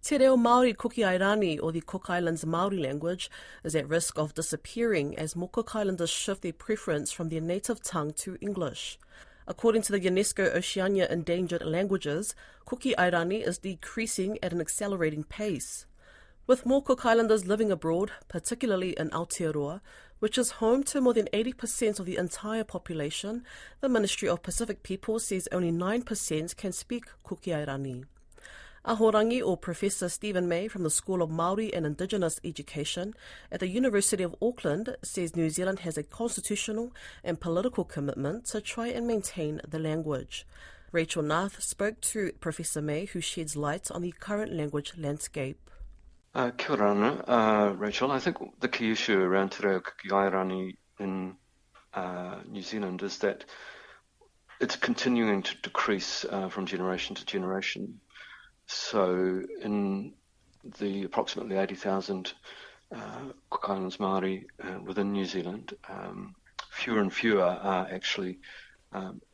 Te reo Maori Kuki Airani, or the Cook Islands Maori language, is at risk of disappearing as more Cook Islanders shift their preference from their native tongue to English. According to the UNESCO Oceania Endangered Languages, Kuki Airani is decreasing at an accelerating pace. With more Cook Islanders living abroad, particularly in Aotearoa, which is home to more than 80% of the entire population, the Ministry of Pacific Peoples says only 9% can speak Kuki Airani. Ahorangi, or Professor Stephen May from the School of Maori and Indigenous Education at the University of Auckland, says New Zealand has a constitutional and political commitment to try and maintain the language. Rachel Nath spoke to Professor May, who sheds light on the current language landscape. Kia ora, Rachel. I think the key issue around Te Reo Kuki Airani in New Zealand is that it's continuing to decrease from generation to generation. So in the approximately 80,000 Cook Islands Maori within New Zealand, fewer and fewer are actually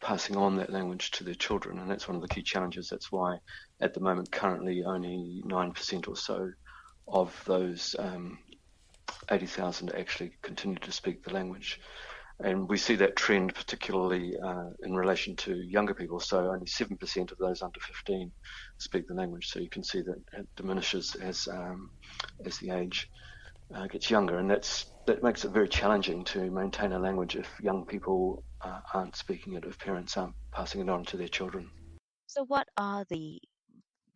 passing on that language to their children, and that's one of the key challenges. That's why at the moment currently only 9% or so of those 80,000 actually continue to speak the language. And we see that trend particularly in relation to younger people. So only 7% of those under 15 speak the language. So you can see that it diminishes as the age gets younger, and that makes it very challenging to maintain a language if young people aren't speaking it, if parents aren't passing it on to their children. So what are the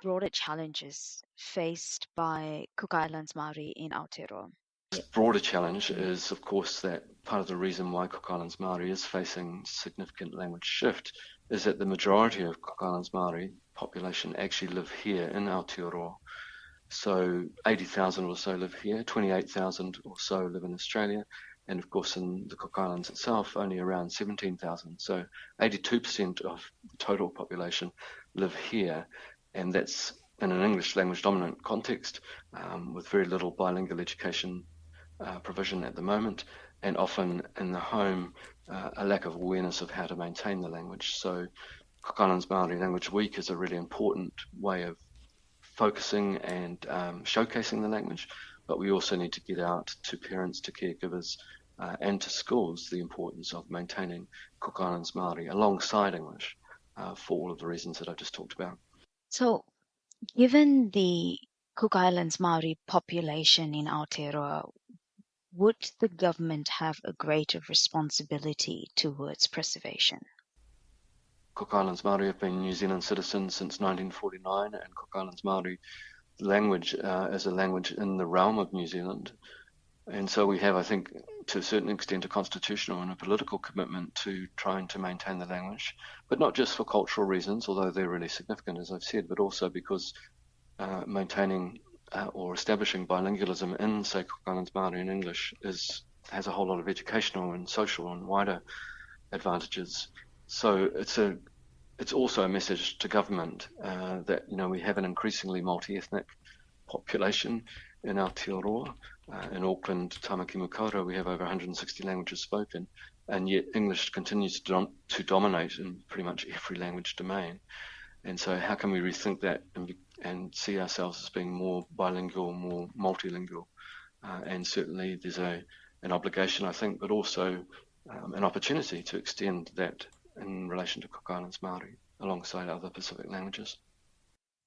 broader challenges faced by Cook Islands Maori in Aotearoa? The broader challenge is, of course, that part of the reason why Cook Islands Maori is facing significant language shift is that the majority of Cook Islands Maori population actually live here in Aotearoa. So 80,000 or so live here, 28,000 or so live in Australia, and of course in the Cook Islands itself only around 17,000. So 82% of the total population live here, and that's in an English language dominant context with very little bilingual education provision at the moment, and often in the home a lack of awareness of how to maintain the language. So Cook Islands Maori Language Week is a really important way of focusing and showcasing the language, but we also need to get out to parents, to caregivers and to schools the importance of maintaining Cook Islands Maori alongside English for all of the reasons that I just talked about. So given the Cook Islands Maori population in Aotearoa, would the government have a greater responsibility towards preservation? Cook Islands Maori have been New Zealand citizens since 1949, and Cook Islands Maori language is a language in the realm of New Zealand. And so we have, I think, to a certain extent, a constitutional and a political commitment to trying to maintain the language, but not just for cultural reasons, although they're really significant, as I've said, but also because maintaining or establishing bilingualism in, say, Cook Islands Maori and English has a whole lot of educational and social and wider advantages. So it's also a message to government that we have an increasingly multi-ethnic population in Aotearoa. In Auckland, Tamaki Makaurau, we have over 160 languages spoken, and yet English continues to dominate in pretty much every language domain. And so how can we rethink that and see ourselves as being more bilingual, more multilingual? And certainly there's an obligation, I think, but also an opportunity to extend that in relation to Cook Islands Maori alongside other Pacific languages.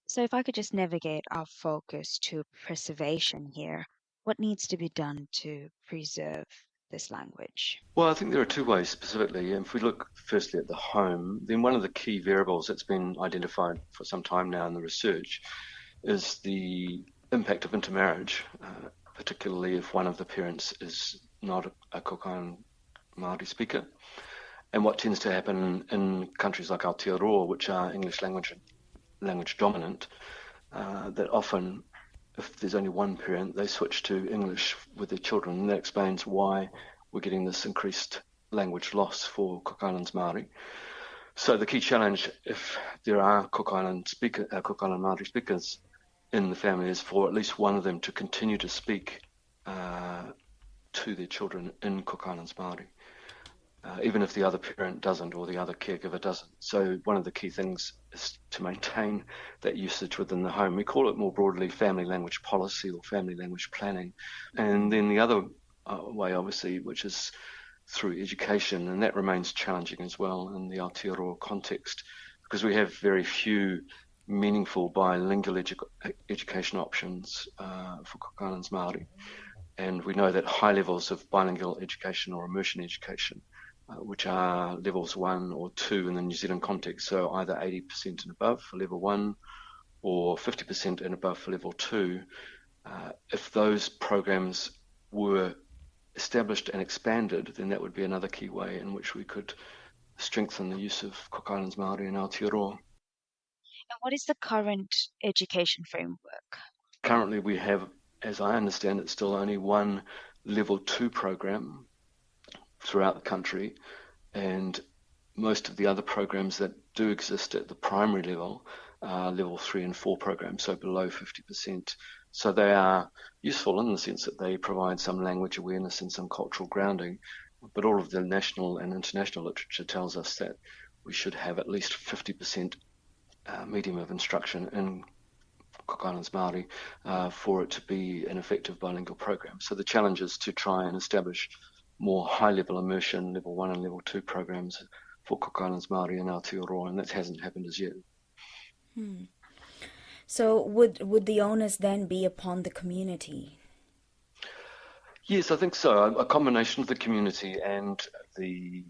So if I could just navigate our focus to preservation here, what needs to be done to preserve this language? Well, I think there are two ways specifically. If we look firstly at the home, then one of the key variables that's been identified for some time now in the research is the impact of intermarriage, particularly if one of the parents is not a Cook Island Māori speaker. And what tends to happen in countries like Aotearoa, which are English language dominant, that often if there's only one parent, they switch to English with their children, and that explains why we're getting this increased language loss for Cook Islands Māori. So the key challenge, if there are Cook Island Māori speakers in the family, is for at least one of them to continue to speak to their children in Cook Islands Māori. even if the other parent doesn't or the other caregiver doesn't. So one of the key things is to maintain that usage within the home. We call it more broadly family language policy or family language planning. And then the other way, obviously, which is through education, and that remains challenging as well in the Aotearoa context, because we have very few meaningful bilingual education options for Cook Islands Māori. And we know that high levels of bilingual education or immersion education, which are levels 1 or 2 in the New Zealand context, so either 80% and above for level 1 or 50% and above for level 2, if those programs were established and expanded, then that would be another key way in which we could strengthen the use of Cook Islands Māori in Aotearoa. And what is the current education framework? Currently we have, as I understand it, still only one level 2 program throughout the country, and most of the other programs that do exist at the primary level are level 3 and 4 programs, so below 50%. So they are useful in the sense that they provide some language awareness and some cultural grounding, but all of the national and international literature tells us that we should have at least 50% medium of instruction in Cook Islands Māori for it to be an effective bilingual program. So the challenge is to try and establish more high-level immersion, level 1 and level 2 programs for Cook Islands Māori and Aotearoa, and that hasn't happened as yet. So would the onus then be upon the community? Yes, I think so. A combination of the community and the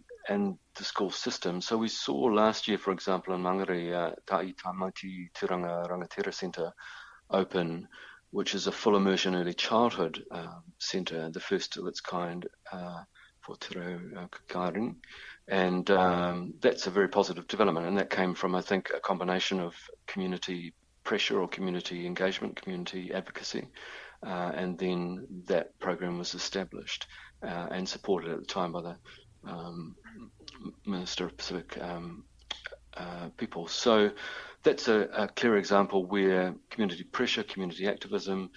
school system. So we saw last year, for example, in Mangere, Ta'i Tāmati Tiranga Rangatira Centre open, which is a full immersion early childhood centre, the first of its kind for Te Reo Kuki Airani. And that's a very positive development. And that came from, I think, a combination of community pressure or community engagement, community advocacy. And then that program was established and supported at the time by the Minister of Pacific People. So that's a clear example where community pressure, community activism,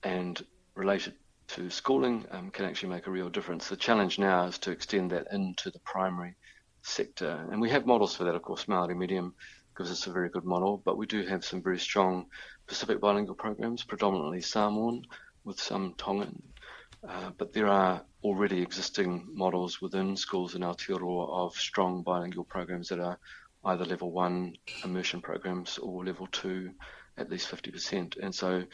and related to schooling can actually make a real difference. The challenge now is to extend that into the primary sector. And we have models for that, of course. Maori Medium gives us a very good model, but we do have some very strong Pacific bilingual programs, predominantly Samoan with some Tongan. But there are already existing models within schools in Aotearoa of strong bilingual programs that are either level 1 immersion programs or level 2, at least 50%. And so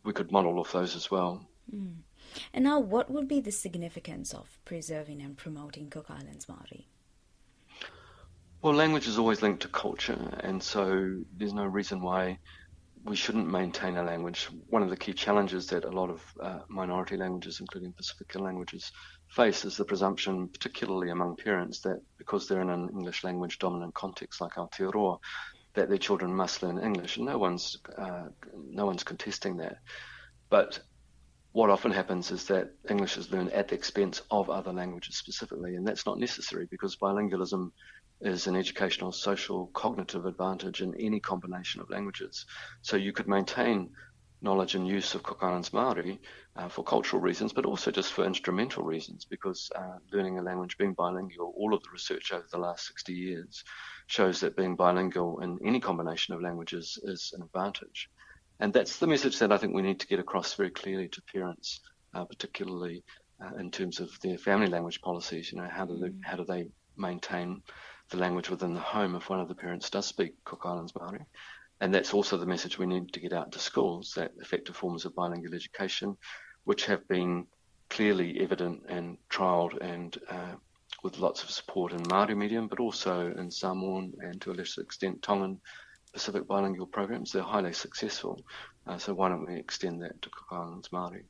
we could model off those as well. And now, what would be the significance of preserving and promoting Cook Islands Māori? Well, language is always linked to culture, and so there's no reason why we shouldn't maintain a language. One of the key challenges that a lot of minority languages, including Pacifica languages, face is the presumption, particularly among parents, that because they're in an English language dominant context like Aotearoa, that their children must learn English, and no one's contesting that. But what often happens is that English is learned at the expense of other languages specifically, and that's not necessary because bilingualism is an educational, social, cognitive advantage in any combination of languages. So you could maintain knowledge and use of Cook Islands Māori for cultural reasons, but also just for instrumental reasons, because learning a language, being bilingual, all of the research over the last 60 years shows that being bilingual in any combination of languages is an advantage. And that's the message that I think we need to get across very clearly to parents, particularly in terms of their family language policies. You know, how do they maintain the language within the home if one of the parents does speak Cook Islands Māori? And that's also the message we need to get out to schools, that effective forms of bilingual education, which have been clearly evident and trialled and with lots of support in Maori medium, but also in Samoan and to a lesser extent Tongan Pacific bilingual programs. They're highly successful. So why don't we extend that to Cook Islands Māori?